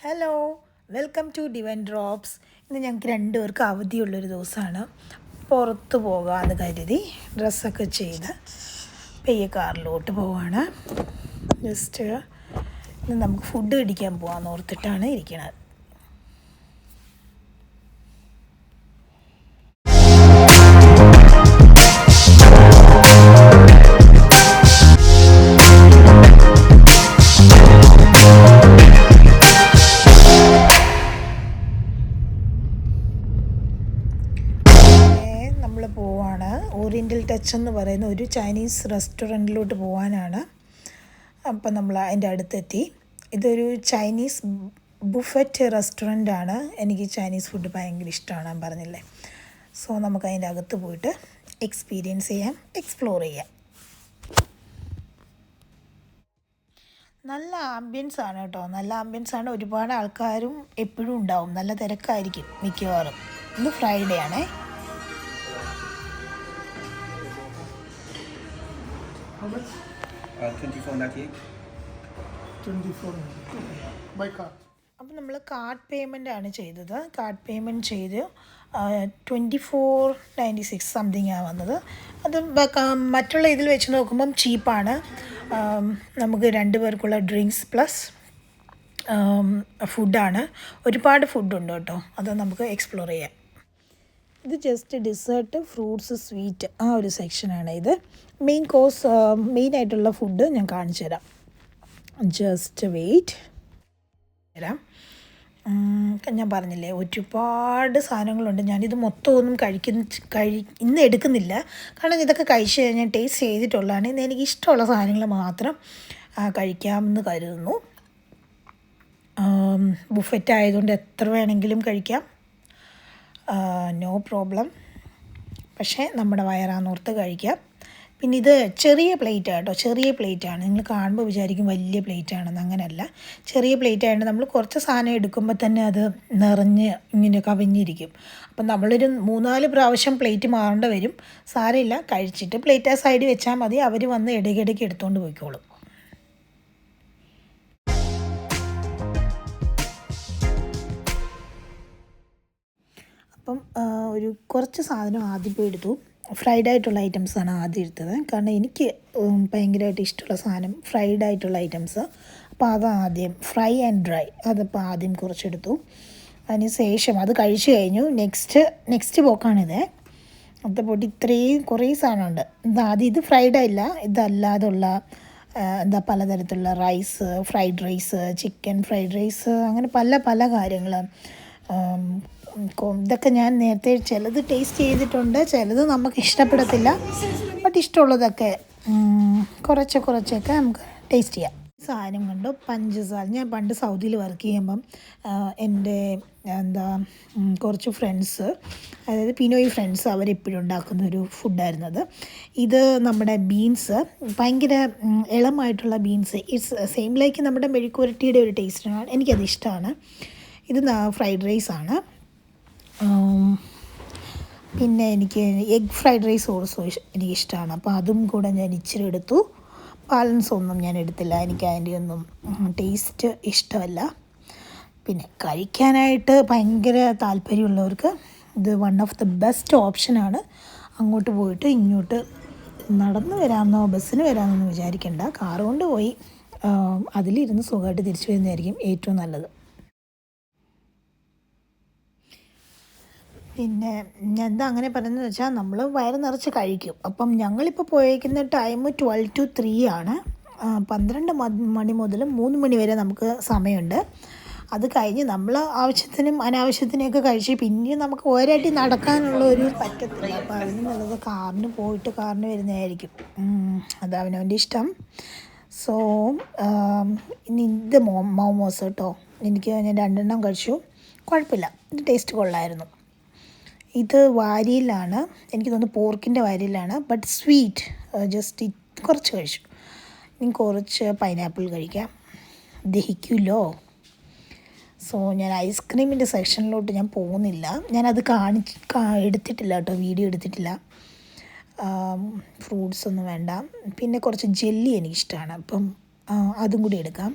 Hello, welcome to Divine Drops. ഇന്ന് ഞങ്ങൾക്ക് രണ്ടുപേർക്ക് അവധിയുള്ളൊരു ദിവസമാണ്. പുറത്ത് പോകാമെന്ന് കരുതി ഡ്രസ്സൊക്കെ ചെയ്ത് പെയ്യ കാറിലോട്ട് പോവാണ്. ജസ്റ്റ് ഇന്ന് നമുക്ക് ഫുഡ് കഴിക്കാൻ പോകാമെന്ന് ഓർത്തിട്ടാണ് ഇരിക്കുന്നത്. നമ്മൾ പോവാണ് ഓറിയൻ്റൽ ടച്ച് എന്ന് പറയുന്ന ഒരു ചൈനീസ് റെസ്റ്റോറൻറ്റിലോട്ട് പോകാനാണ്. അപ്പം നമ്മൾ അതിൻ്റെ അടുത്തെത്തി. ഇതൊരു ചൈനീസ് ബുഫറ്റ് റെസ്റ്റോറൻ്റാണ്. എനിക്ക് ചൈനീസ് ഫുഡ് ഭയങ്കര ഇഷ്ടമാണ്, ഞാൻ പറഞ്ഞില്ലേ. സോ നമുക്ക് അതിൻ്റെ അകത്ത് പോയിട്ട് എക്സ്പീരിയൻസ് ചെയ്യാം, എക്സ്പ്ലോർ ചെയ്യാം. നല്ല ആംബിയൻസ് ആണ് കേട്ടോ, നല്ല ആംബിയൻസ് ആണ്. ഒരുപാട് ആൾക്കാരും എപ്പോഴും ഉണ്ടാവും, നല്ല തിരക്കായിരിക്കും മിക്കവാറും. ഇന്ന് ഫ്രൈഡേ ആണേ. How much? 24 by card. അപ്പം നമ്മൾ കാർഡ് പേയ്മെൻ്റ് ആണ് ചെയ്തത്. കാർഡ് പേയ്മെൻറ്റ് ചെയ്ത് 24.96 സംതിങ് ആണ് വന്നത്. അത് മറ്റുള്ള ഇതിൽ വെച്ച് നോക്കുമ്പം ചീപ്പാണ്. നമുക്ക് 2 പേർക്കുള്ള ഡ്രിങ്ക്സ് പ്ലസ് ഫുഡാണ്. ഒരുപാട് ഫുഡുണ്ട് കേട്ടോ, അത് നമുക്ക് എക്സ്പ്ലോർ ചെയ്യാം. ഇത് ജസ്റ്റ് ഡിസേർട്ട്, ഫ്രൂട്ട്സ്, സ്വീറ്റ് ആ ഒരു സെക്ഷനാണ് ഇത്. മെയിൻ കോഴ്സ്, മെയിനായിട്ടുള്ള ഫുഡ് ഞാൻ കാണിച്ചു തരാം. ജസ്റ്റ് വെയിറ്റ് തരാം. ഞാൻ പറഞ്ഞില്ലേ ഒരുപാട് സാധനങ്ങളുണ്ട്. ഞാനിത് മൊത്തം ഒന്നും ഇന്ന് എടുക്കുന്നില്ല, കാരണം ഇതൊക്കെ കഴിച്ച് കഴിഞ്ഞാൽ ടേസ്റ്റ് ചെയ്തിട്ടുള്ളതാണ്. ഇന്ന് എനിക്ക് ഇഷ്ടമുള്ള സാധനങ്ങൾ മാത്രം കഴിക്കാമെന്ന് കരുതുന്നു. ബുഫറ്റ് ആയതുകൊണ്ട് എത്ര വേണമെങ്കിലും കഴിക്കാം, നോ പ്രോബ്ലം. പക്ഷേ നമ്മുടെ വയറാന്നോർത്ത് കഴിക്കാം. പിന്നെ ഇത് ചെറിയ പ്ലേറ്റ് കേട്ടോ, ചെറിയ പ്ലേറ്റാണ്. നിങ്ങൾ കാണുമ്പോൾ വിചാരിക്കും വലിയ പ്ലേറ്റാണെന്ന്, അങ്ങനെയല്ല. ചെറിയ പ്ലേറ്റ് ആയതുകൊണ്ട് നമ്മൾ കുറച്ച് സാധനം എടുക്കുമ്പോൾ തന്നെ അത് നിറഞ്ഞ് ഇങ്ങനെ കവിഞ്ഞിരിക്കും. അപ്പം നമ്മളൊരു 3-4 പ്രാവശ്യം പ്ലേറ്റ് മാറേണ്ടി വരും. സാരമില്ല, കഴിച്ചിട്ട് പ്ലേറ്റ് ആ സൈഡിൽ വെച്ചാൽ മതി. അവർ വന്ന് ഇടയ്ക്കിടയ്ക്ക് എടുത്തുകൊണ്ട് പോയിക്കോളും. അപ്പം കുറച്ച് സാധനം ആദ്യം പോയി എടുത്തു. ഫ്രൈഡ് ആയിട്ടുള്ള ഐറ്റംസാണ് ആദ്യം എടുത്തത്, കാരണം എനിക്ക് ഭയങ്കരമായിട്ട് ഇഷ്ടമുള്ള സാധനം ഫ്രൈഡ് ആയിട്ടുള്ള ഐറ്റംസ്. അപ്പോൾ അതാദ്യം ഫ്രൈ ആൻഡ് ഡ്രൈ, അതപ്പോൾ ആദ്യം കുറച്ചെടുത്തു. അതിന് ശേഷം അത് കഴിച്ചു കഴിഞ്ഞു. നെക്സ്റ്റ് പോക്കാണിത്. അത് പോയിട്ട് ഇത്രയും കുറേ സാധനമുണ്ട്. ഇത് ഫ്രൈഡ് അല്ല, ഇതല്ലാതുള്ള പലതരത്തിലുള്ള rice, fried rice, chicken fried rice, അങ്ങനെ പല പല കാര്യങ്ങൾ. ഇതൊക്കെ ഞാൻ നേരത്തെ ചിലത് ടേസ്റ്റ് ചെയ്തിട്ടുണ്ട്, ചിലത് നമുക്ക് ഇഷ്ടപ്പെടത്തില്ല. ബട്ട് ഇഷ്ടമുള്ളതൊക്കെ കുറച്ചൊക്കെ നമുക്ക് ടേസ്റ്റ് ചെയ്യാം. സാധനം കണ്ടു പഞ്ചസാര. ഞാൻ പണ്ട് സൗദിയിൽ വർക്ക് ചെയ്യുമ്പം എൻ്റെ കുറച്ച് ഫ്രണ്ട്സ്, അതായത് പിനോയി ഫ്രണ്ട്സ്, അവരെപ്പോഴും ഉണ്ടാക്കുന്നൊരു ഫുഡായിരുന്നത്. ഇത് നമ്മുടെ ബീൻസ്, ഭയങ്കര ഇളമായിട്ടുള്ള ബീൻസ്. ഇറ്റ്സ് സെയിം ലൈക്ക് നമ്മുടെ മെഴുക്കുവരട്ടിയുടെ ഒരു ടേസ്റ്റാണ്. എനിക്കത് ഇഷ്ടമാണ്. ഇത് ഫ്രൈഡ് റൈസാണ്. പിന്നെ എനിക്ക് എഗ് ഫ്രൈഡ് റൈസ് ഓൾസോ എനിക്കിഷ്ടമാണ്. അപ്പോൾ അതും കൂടെ ഞാൻ ഇച്ചിരി എടുത്തു. ബാലൻസ് ഒന്നും ഞാൻ എടുത്തില്ല, എനിക്ക് അതിൻ്റെ ഒന്നും ടേസ്റ്റ് ഇഷ്ടമല്ല. പിന്നെ കഴിക്കാനായിട്ട് ഭയങ്കര താല്പര്യമുള്ളവർക്ക് ഇത് വൺ ഓഫ് ദ ബെസ്റ്റ് ഓപ്ഷനാണ്. അങ്ങോട്ട് പോയിട്ട് ഇങ്ങോട്ട് നടന്ന് വരാമെന്നോ ബസ്സിന് വരാമെന്നൊന്നും വിചാരിക്കേണ്ട, കാറ് കൊണ്ട് പോയി അതിലിരുന്ന് സുഖമായിട്ട് തിരിച്ചു വരുന്നതായിരിക്കും ഏറ്റവും നല്ലത്. പിന്നെ എന്താ അങ്ങനെ പറയുന്നത് വെച്ചാൽ നമ്മൾ വയറ് നിറച്ച് കഴിക്കും. അപ്പം ഞങ്ങളിപ്പോൾ പോയേക്കുന്ന ടൈം 12 to 3 ആണ്. 12 മണി മുതൽ 3 മണി വരെ നമുക്ക് സമയമുണ്ട്. അത് കഴിഞ്ഞ് നമ്മൾ ആവശ്യത്തിനും അനാവശ്യത്തിനൊക്കെ കഴിച്ച് പിന്നെയും നമുക്ക് ഒരടി നടക്കാനുള്ള ഒരു പറ്റത്തില്ല. അപ്പോൾ അതിന് നല്ലത് കാറിന് പോയിട്ട് കാറിന് വരുന്നതായിരിക്കും. അത് അവനവൻ്റെ ഇഷ്ടം. സോ ഇനി ഇത് മോമോസ് കേട്ടോ, ഞാൻ 2 എണ്ണം കഴിച്ചു, കുഴപ്പമില്ല, ഇത് ടേസ്റ്റ് കൊള്ളായിരുന്നു. ഇത് വാരിയിലാണ്, എനിക്ക് തോന്നുന്നു പോർക്കിൻ്റെ വാരിയിലാണ്, ബട്ട് സ്വീറ്റ്. ജസ്റ്റ് കുറച്ച് കഴിച്ചു. ഇനി കുറച്ച് പൈനാപ്പിൾ കഴിക്കാം, ദഹിക്കുമല്ലോ. സോ ഞാൻ ഐസ്ക്രീമിൻ്റെ സെക്ഷനിലോട്ട് ഞാൻ പോകുന്നില്ല, ഞാനത് എടുത്തിട്ടില്ല കേട്ടോ, വീഡിയോ എടുത്തിട്ടില്ല. ഫ്രൂട്ട്സ് ഒന്നും വേണ്ട. പിന്നെ കുറച്ച് ജെല്ലി എനിക്കിഷ്ടമാണ്, അപ്പം അതും കൂടി എടുക്കാം.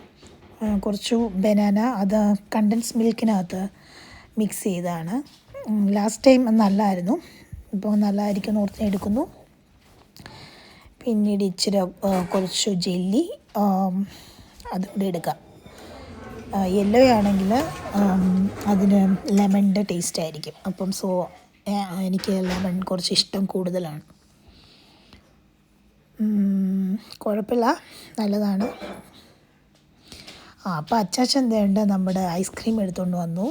കുറച്ചു ബനാന അത് കണ്ടൻസ് മിൽക്കിനകത്ത് മിക്സ് ചെയ്താണ്. ലാസ്റ്റ് ടൈം നല്ലതായിരുന്നു, ഇപ്പോൾ നല്ലതായിരിക്കും ഓർത്ത് എടുക്കുന്നു. പിന്നീട് ഇച്ചിരി കുറച്ച് ജെല്ലി അതുകൂടെ എടുക്കാം. യെല്ലോ ആണെങ്കിൽ അതിന് ലെമണിൻ്റെ ടേസ്റ്റ് ആയിരിക്കും. അപ്പം എനിക്ക് ലെമൺ കുറച്ച് ഇഷ്ടം കൂടുതലാണ്. കുഴപ്പമില്ല, നല്ലതാണ്. അപ്പോൾ അച്ചാച്ചൻ എന്തുണ്ട്, നമ്മുടെ ഐസ്ക്രീം എടുത്തുകൊണ്ട് വന്നു.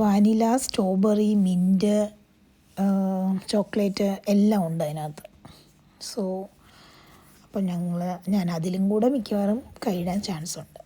വാനില, സ്ട്രോബെറി, മിൻറ്റ്, ചോക്ലേറ്റ് എല്ലാം ഉണ്ട് അതിനകത്ത്. അപ്പോൾ ഞാൻ അതിലും കൂടെ മിക്കവാറും കഴിയാൻ ചാൻസ് ഉണ്ട്.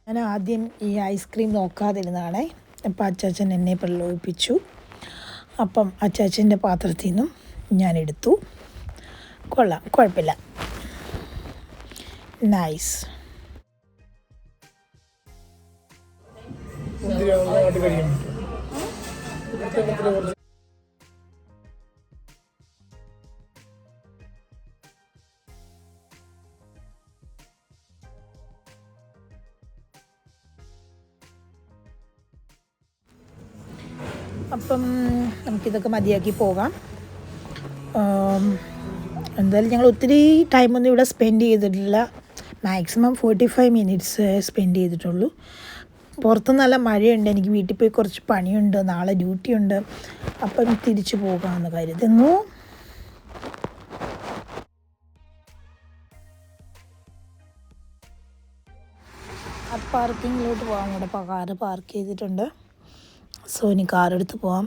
ഞാൻ ആദ്യം ഈ ഐസ്ക്രീം നോക്കാതിരുന്നതാണേ. അപ്പം അച്ചാച്ചൻ എന്നെ പ്രലോഭിപ്പിച്ചു. അപ്പം അച്ചാച്ചൻ്റെ പാത്രത്തിൽ നിന്നും ഞാനെടുത്തു. കൊള്ളാം, കുഴപ്പമില്ല, നൈസ്. അപ്പം നമുക്കിതൊക്കെ മതിയാക്കി പോകാം. എന്തായാലും ഞങ്ങൾ ഒത്തിരി ടൈമൊന്നും ഇവിടെ സ്പെൻഡ് ചെയ്തിട്ടില്ല. മാക്സിമം 45 മിനിറ്റ്സ് സ്പെൻഡ് ചെയ്തിട്ടുള്ളൂ. പുറത്ത് നല്ല മഴയുണ്ട്, എനിക്ക് വീട്ടിൽ പോയി കുറച്ച് പണിയുണ്ട്, നാളെ ഡ്യൂട്ടി ഉണ്ട്. അപ്പം തിരിച്ചു പോകാമെന്ന് കരുതുന്നു. ആ പാർക്കിങ്ങിലോട്ട് പോകാം. ഇവിടെ കാറ് പാർക്ക് ചെയ്തിട്ടുണ്ട്. ഇനി കാറെടുത്ത് പോവാം.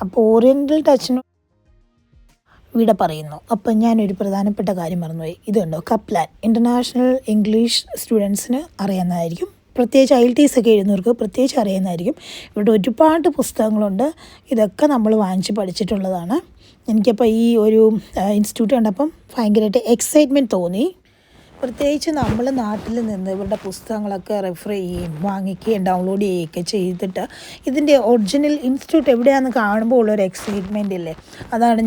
അപ്പോൾ ഓറിയൻ്റൽ ടച്ചിന് ഇവിടെ പറയുന്നു. അപ്പം ഞാനൊരു പ്രധാനപ്പെട്ട കാര്യം മറന്നുപോയി. ഇതുണ്ടോ, കപ്ലാൻ ഇൻ്റർനാഷണൽ ഇംഗ്ലീഷ് സ്റ്റുഡൻസിന് അറിയാവുന്നതായിരിക്കും. പ്രത്യേകിച്ച് IELTS ഒക്കെ എഴുതുന്നവർക്ക് പ്രത്യേകിച്ച് അറിയാവുന്നതായിരിക്കും. ഇവിടെ ഒരുപാട് പുസ്തകങ്ങളുണ്ട്. ഇതൊക്കെ നമ്മൾ വാങ്ങിച്ച് പഠിച്ചിട്ടുള്ളതാണ്. എനിക്കപ്പോൾ ഈ ഒരു ഇൻസ്റ്റിറ്റ്യൂട്ട് കണ്ടപ്പം ഭയങ്കരമായിട്ട് എക്സൈറ്റ്മെൻറ്റ് തോന്നി. പ്രത്യേകിച്ച് നമ്മൾ നാട്ടിൽ നിന്ന് ഇവരുടെ പുസ്തകങ്ങളൊക്കെ റെഫർ ചെയ്യുകയും വാങ്ങിക്കുകയും ഡൗൺലോഡ് ചെയ്യുകയൊക്കെ ചെയ്തിട്ട് ഇതിൻ്റെ ഒറിജിനൽ ഇൻസ്റ്റിറ്റ്യൂട്ട് എവിടെയാണെന്ന് കാണുമ്പോൾ ഉള്ളൊരു എക്സൈറ്റ്മെൻ്റ് ഇല്ലേ, അതാണ്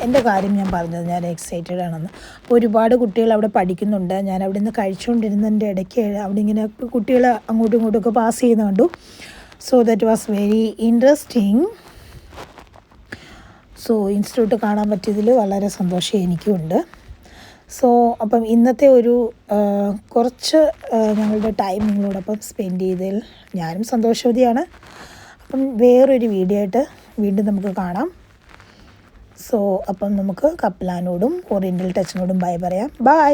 എൻ്റെ കാര്യം ഞാൻ പറഞ്ഞത്. ഞാൻ എക്സൈറ്റഡ് ആണെന്ന്. അപ്പോൾ ഒരുപാട് കുട്ടികൾ അവിടെ പഠിക്കുന്നുണ്ട്. ഞാൻ അവിടെ നിന്ന് കഴിച്ചുകൊണ്ടിരുന്നതിൻ്റെ ഇടയ്ക്ക് അവിടെ ഇങ്ങനെ കുട്ടികൾ അങ്ങോട്ടും ഇങ്ങോട്ടുമൊക്കെ പാസ് ചെയ്യുന്ന കണ്ടു. That was very interesting. Institute കാണാൻ പറ്റിയതിൽ വളരെ സന്തോഷം എനിക്കുമുണ്ട്. അപ്പം ഇന്നത്തെ ഒരു കുറച്ച് ഞങ്ങളുടെ ടൈം നിങ്ങളോടൊപ്പം സ്പെൻഡ് ചെയ്തതിൽ ഞാനും സന്തോഷവതിയാണ്. അപ്പം വേറൊരു വീഡിയോ ആയിട്ട് വീണ്ടും നമുക്ക് കാണാം. അപ്പം നമുക്ക് കപ്ലാനോടും ഓറിയൻ്റൽ ടച്ചിനോടും ബൈ പറയാം. ബൈ.